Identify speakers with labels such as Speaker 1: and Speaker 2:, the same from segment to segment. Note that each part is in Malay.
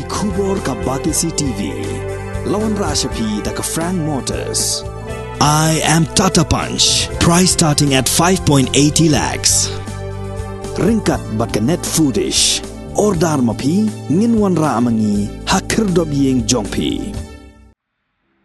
Speaker 1: Kubor ka Batisi TV. Lawan Rashapi da ka Frank Motors. I am Tata Punch. Price starting at 5.80 lakhs. Ringkat bat ka net foodish. Ordar mapi nginwan ra amangi hakir dobyeng jongpi.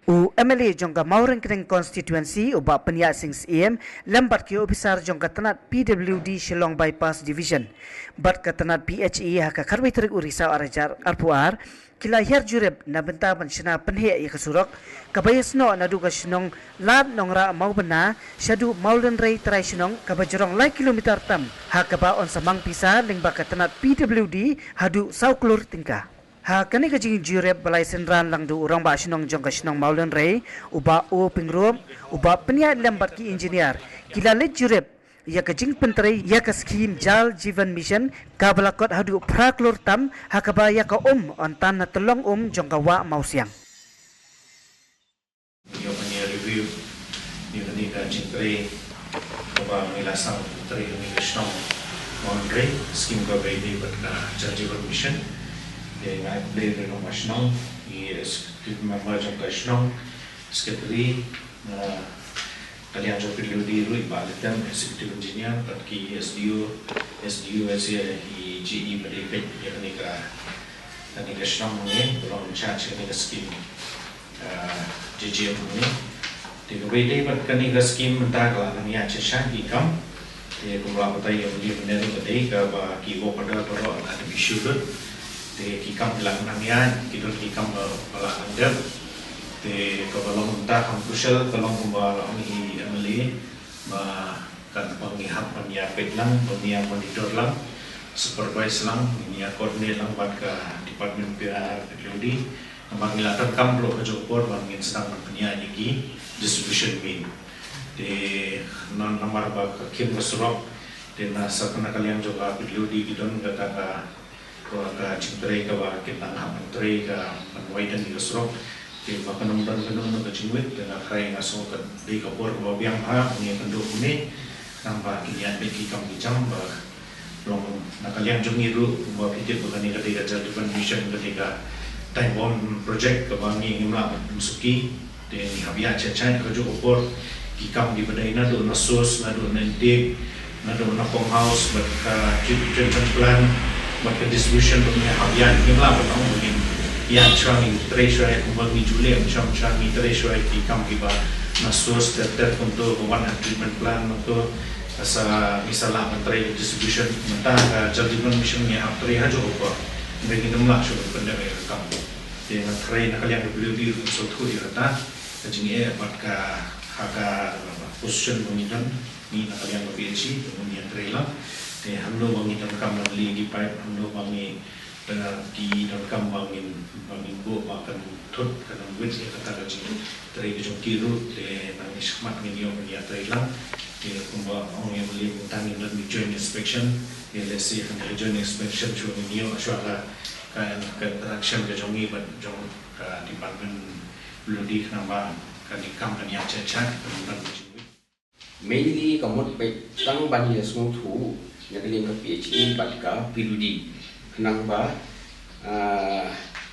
Speaker 2: U MLA jongka Maureng Kering constituency uba penya sings EM lambat ki officer jongka tanat PWD Shillong Bypass Division bat ka tanat PHE haka karwai terik urisa arajar arpuar kila her jureb na benta banshina penhe ya kasurok kabayasno na duga shinong lad nongra mau bena shadu maulen rei trai shinong kabajorong lai kilometer tam haka ba on samang pisa ling baka tanat PWD hadu sauklur tingka. Ha kani ka jing jureb balai senran lang du urang ba sinong jong ka sinong maulen rei uba o pingrom uba penya lambat ki engineer kila let jureb ya ka jing pentrei ya ka scheme jal jivan mission ka balakot hadu praklor tam ha ka ba ya ka on tan na tolong jong ka wa mausiang
Speaker 3: yo penya review ni ka jing trei uba milasang trei ni ka sinong maulen rei scheme ka bai di bat ka jal jivan mission dengan play renovation is member jangkauan sekretari kalian jauh perlu dirui balikan executive engineer pergi SDU as GE berdiri yang ni senang ni belum charge ni skim JJM ni di bawah berkan ni skim mentah kalau ni ada syarat ikam di kumpulan betai yang dia benar betai kalau kibo pada ada isu te kikam bilang namian kita kikam bala anda te kalau mentah kampusel kalau kumbala ni amali ba kan pengihap menyiapkan lang penyiap monitor lang supervise lang menyiap koordinat lang buat ke department PR PWD mengilatar kam lo kejopor bangin sedang penyiap lagi distribution bin te non nomor ba kim bersurok te nasa kena kalian juga PWD kita kata ka cintrai ka ba kita ngam menteri ka panwaidan di Osro di makan umdan kanun ka cingwit dengan kai ngaso ka di kapur ka biang ha ni kando ni namba kinian beki kam bicam ba long nakaliang jungi ru ba pitit ba ni ketika jadi mission ketika Taiwan project ka bangi ngimla musuki de ni habia cecai ka jo opor kikam di badaina do nasos na do nanti na do na pong house ba ka treatment plan maka distribution punya habian inilah betul mungkin yang cami treasury bagi Julai macam cami treasury di kampiba nasus terter untuk one treatment plan untuk asa misalnya menteri distribution mentah jadi missionnya menteri hajo apa bagi namlah sudah benda mereka kamp di menteri nak kalian berbeli suatu di kata jadi maka harga position mengidan ni nak kalian berbeli kemudian trailer hamlo bangi dalam beli di pipe hamlo bangi di dalam bangin bu makan tut karena wit ya kata kaji dari jom kiru de nang ismat ni yo ni atailang de kumba orang yang beli utang dan joint inspection de lesi kan joint inspection chu ni yo aswala kan interaction ke jongi ban jong ka department lodi kenapa kan di company yang cecak dan
Speaker 4: mainly kamot pe tang ban ye sung thu nagaling ka PHE batka PWD kenang ba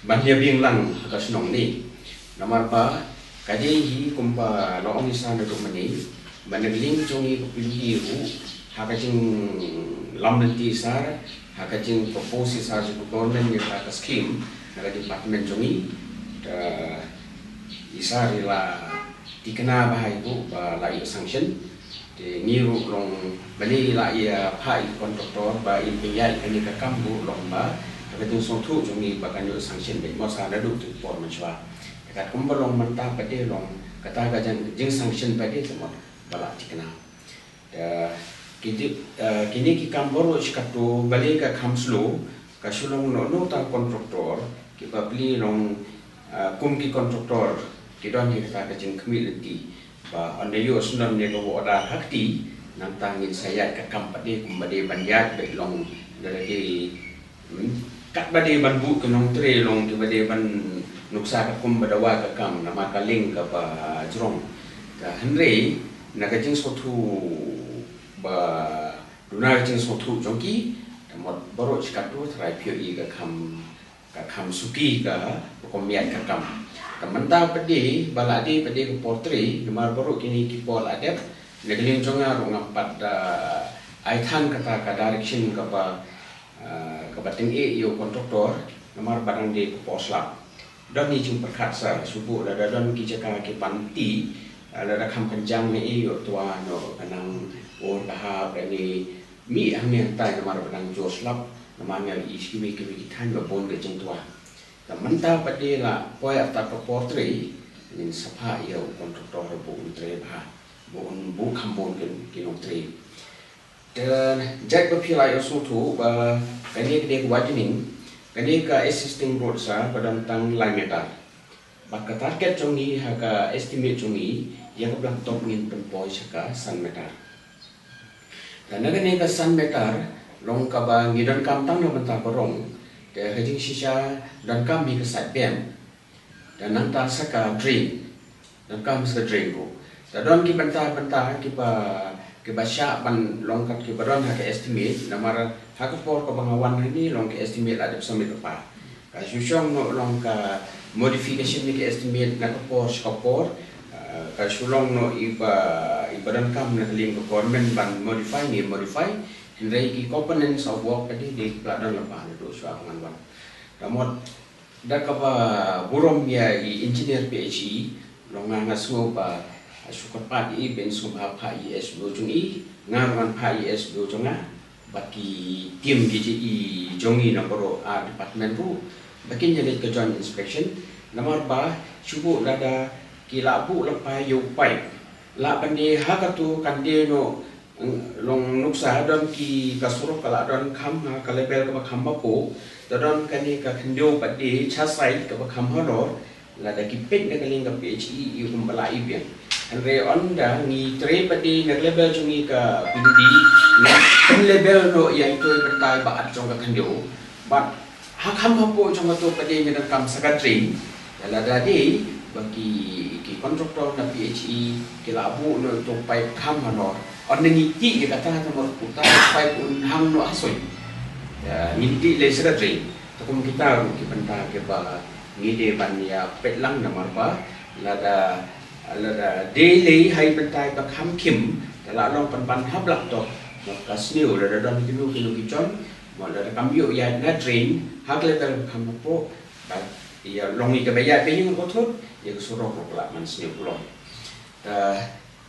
Speaker 4: banyak biang lang kasunong ni namar ba kadi hi kumpa lo ni sa na mani banagaling jongi ka PWD ru hakajing lamnti sar hakajing propose sa ju government ni ka scheme naga department jongi isari la dikena bahai bu ba lai sanction niru long bali la ia pai kontraktor ba impiyai ani ka kambu long ba ka tu song thu jungi ba kan yo sanction be mo sa da du tu por ma chwa ka kumba long manta pa de long kata ga jang jing sanction pa de semua bala tikna kini ki kamboro chikatu bali ka kamslo ka sulong no ta kontraktor ki ba bli long kum ki kontraktor ki don ni ka jing community ba anda yo sunam ne go ada hakti nang tangin saya ka kampade kumbade banjat be long dari kat bade ban bu ke nong tre long ke bade ban nuksa ka kumbadawa ka kam nama kaling ka ba jrong ka henre na ka jing sotu ba dunar jing sotu jongki mot boro chikatu trai pyo i ka kam ka kham suki ka komiat ka kam kamanta pedi baladi pedi ko portri gemar baru kini ki pol adep neglin jonga rong empat ai than kata ka direction ka ba ting e yo kontraktor gemar badang de ko posla dan ni jum perkasa subuh la dan ki jaka ki panti la kham kanjang ni yo tua no kanang or bahab ni mi ang yang tai gemar badang joslap namanya iski ki than ba bon ke jeng tua kamanta pedi la poi atat ko portri nin sapa yo kontraktor bu tre ba bon bu khambon ke no tre dan jack bapila yo sutu ba kani de widening kani ka existing road sa padang tang line meter baka target jongi ha ka estimate jongi yang belang top ngin tempoi saka san meter dan kani ka san meter long ka ba ngidon kam tang no bentar borong ke hajing sisa dan kam mi ka side bam dan nanta saka drain dan kam saka drain ko dan ki bentar ki ba sya ban long kat ki baron ha ka estimate namara ha ka por ka bangawan ni long ka estimate ada samit pa ka syong no long ka modification ni ka estimate na ka por ka sulong no ibadan kam na ling ka government ban modify Hindai ki components of work tadi di peladan lepas itu suatu pengawan. Namun dah kapa burom ya engineer PhD longan ngasuh pa sukat padi ben sumha pa IS dojung ngaran pa IS dojung baki tim GJI jongi nombor A department ru baki jadi ke joint inspection nomor ba cubu lada kila bu lepai yu pai la bandi hakatu kande no long nuksa don ki kasuro kala don kham ha kala bel ka kham ba ko don kani ka khndio padi chasai ka kham horo la da ki pet na kaling ka PhD yu kumbala ibian andre onda ni tre padi na level jungi ka pindi na level no ya itu bertai ba at jong ka khndio but ha kham ha po jong to padi ni kam secretary la da di bagi ki kontraktor na PhD kila abu no to pai kham horo on ngiti kita kata nomor putar pai pun hang no asoi ya ngiti le secretary takum kita ki benta ke ba ngide ban ya petlang nomor ba lada daily hai benta ba kham kim la long pan hablak to ka sniu lada don kilo kichon mo lada kambio ya na train hak le dal kham po ba ya long ni ka ba ya pe yung ko thot ya surok ko la man sniu lo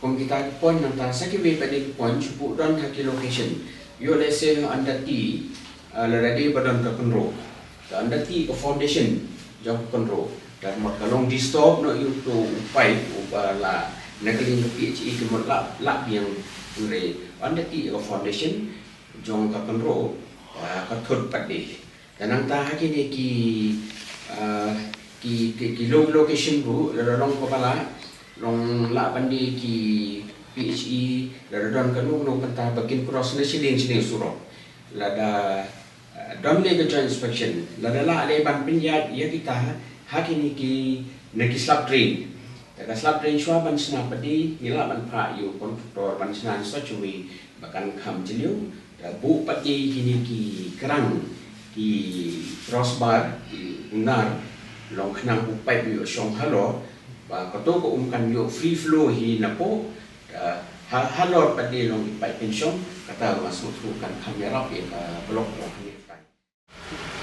Speaker 4: kung kita point nang ta sakit pada point cukup don haki location you let's say anda ti already badan ke control anda ti ke foundation jauh control dan makalong di stop no you to pipe ubala nagaling ke PHE ke mutlak yang ure anda ti ke foundation jong ke control ke thud padi dan nang ta haki ni ki location ru lalong kepala long la bandi ki PHE la don kanung no kata bakin cross na siling suro la da don le ke joint inspection la le ban pinyat ya kita hakini ki neki slab drain da slab drain shwa ban sna padi ngila ban pa yu kontraktor ban sna such a way bakan kham jiliu da bu padi kini ki kerang ki crossbar unar long khnang bu pipe yu shong halo ba kato ko kan yo free flow hi na po halor padi long ipai pension kata masuk kan kamera ke blok lo ni tai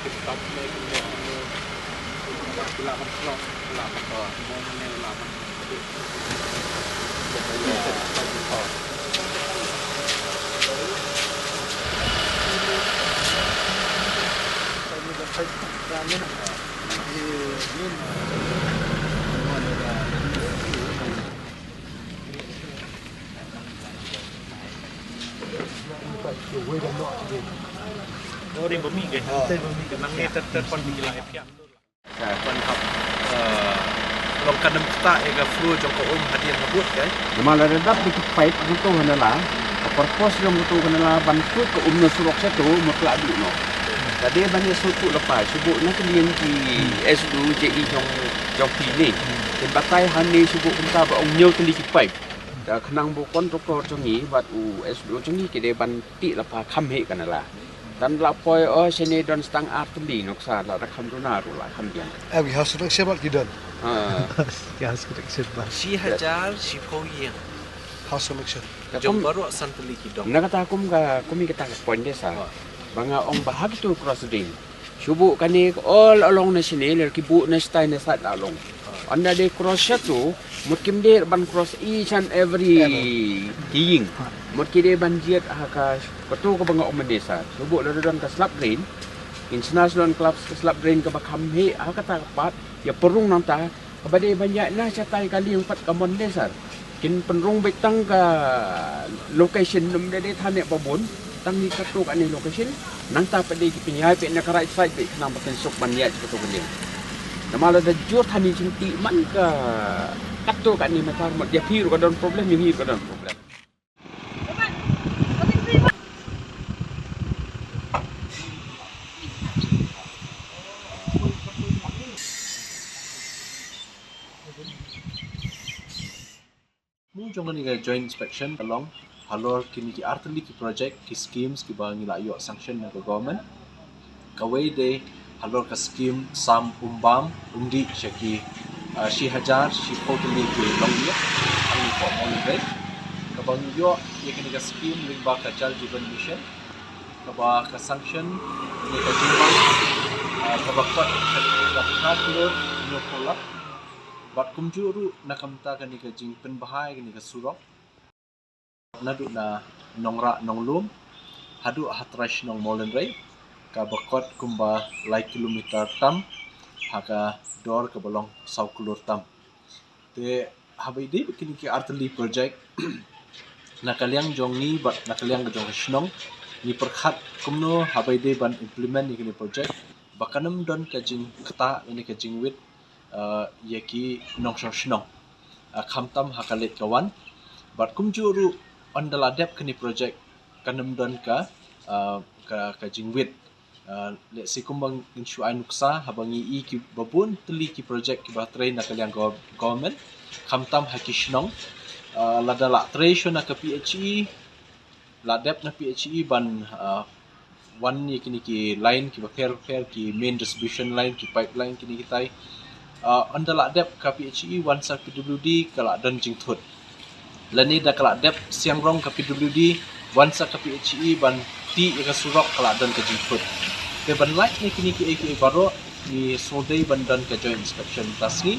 Speaker 4: stop me la
Speaker 3: Oh, di bumi ke? Nang ni terpon di lain pihak.
Speaker 5: Saya pun hab long kadam kita ega flu joko hadiah habut kan.
Speaker 6: Malah redap di pipe itu henala. Purpose yang itu henala bantu ke na surok satu mutlak du no. Jadi banyak suatu lepas sebut nak lian di S2 JI jong ni. Batai hani sebut kita ba ong nyau kali pipe. Da khnang bu kontraktor jongi wat u S2 jongi ke de ban ti lepas kham he kanala. dan lapoi sini don stang artli nok sa la rakam donaru la kambian
Speaker 7: vi har så exempel gidan
Speaker 2: Ya sudah sebab.
Speaker 5: Si hajar si poyeng.
Speaker 7: har selection
Speaker 5: Jom baru santali kidong.
Speaker 6: nakata kumi kita point desa banga ong bahag tu crossing subu kani all along na sini ler kibu na stay na sat along anda de cross tu mutkim de ban cross each and every ding mutki de ban jiat haka patu ko banga ong desa subu la don ka slap drain international club slap drain ka bakam he haka ta pat ya perung nang ta kabade banyak na catai kali 4 kamon desa kin penrung betang ka location num de thane babon tang ni katuk ani location nang ta pade ki pinyai pe na right side pe nang paten sok banyak ko to gelen namala da jur thani cinti man ka katuk ani matar mo dia piru ka don problem ni ka don problem
Speaker 5: Jong ni joint inspection along halor kini ki artli ki project ki schemes ki bangi la yo sanction na government kawai de halor ka scheme sam umbam undi shaki shi hajar shi totally ki long ye ani ko mon de ka bangi yo ye kini ka scheme ring ba ka chal jiban mission ka ba ka sanction ni ka jiban ka ba ka halor no kolak bat kumjuru nakamta kani ka jing penbahai kani ka surok nadu na nongra nonglum hadu hatrash nong molen rei ka bakot kumba lai kilometer tam haka dor ka bolong sau kulur tam te habai de kini ki artli project nakaliang jong ni bat nakaliang jong shnong ni perkhat kumno habai de ban implement ni kini project bakanam don ka jing kata ini ka jing wit yaki nong shnong khamtam hakalet kawan bat kumjuru andala dep kini project kanam don ka jingwit le sikumbang insyu ainuksa habangi I ki babun teli ki project ki baterai na kaliang government khamtam hakishnong ladala treasure na ka PHE la dep na PHE ban one ni kini ki line ki fair ki main distribution line ki pipeline kini kitai andala dep ka PHE one sa PWD kala don jingthut lani da kala dep siang rong ka PWD one sa ka PHE ban ti ka surok kala don ka jingthut ke ban like ni kini ki AKA baro ni sodai ban don ka joint inspection tasni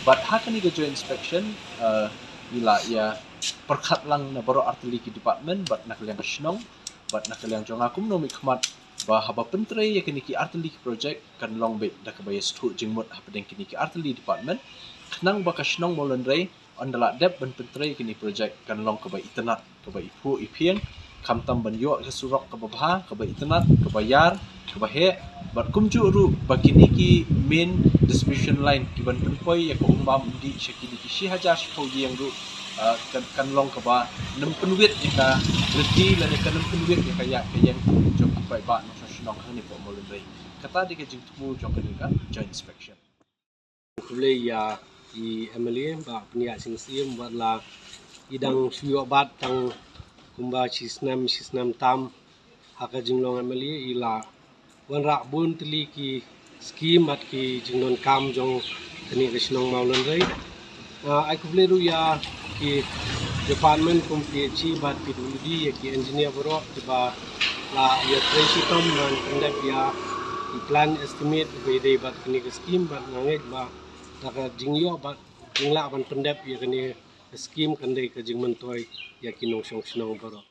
Speaker 5: but hakani ka joint inspection ila ya perkhat lang na baro artli ki department but nakaliang shnong but nakaliang jong akum no mikmat ba haba pentre ya kini ki artli project kan long bet da ka bayas thu jingmut hapadeng kini ki artli department knang ba ka shnong molen rei andala dep ban pentre kini project kan long ka ba itnat ka ba ipu ipieng khamtam ban yo ka surok ka babha ka ba itnat ka bayar ka ba he bat kumju ru ba kini ki main distribution line ki ban penpoi ya ko umbam di shakini ki shi hajar shpo yang ru kan long ka ba nem penwit ka reti la ka nem penwit ka ya ka yang jong pai ba no shnong hani po molen rei kata di ka jing tu jong ka joint inspection
Speaker 8: kule ya I MLA ba pnia sing sim buat la idang suyo bat tang kumba sisnam tam haka jinglong MLA ila wan rak bun teli ki skim mat ki jingnon kam jong tani krisnong maulan rei ai kule ru ya ki department kum PHE bat PWD ya ki engineer bro tiba la ya tresi tom nan kendap ya plan estimate be bat kini skim bat nganget ba Daka jingyo ba jingla ban pendep ya kani skim kandai ka jingman toy ya kinong song baro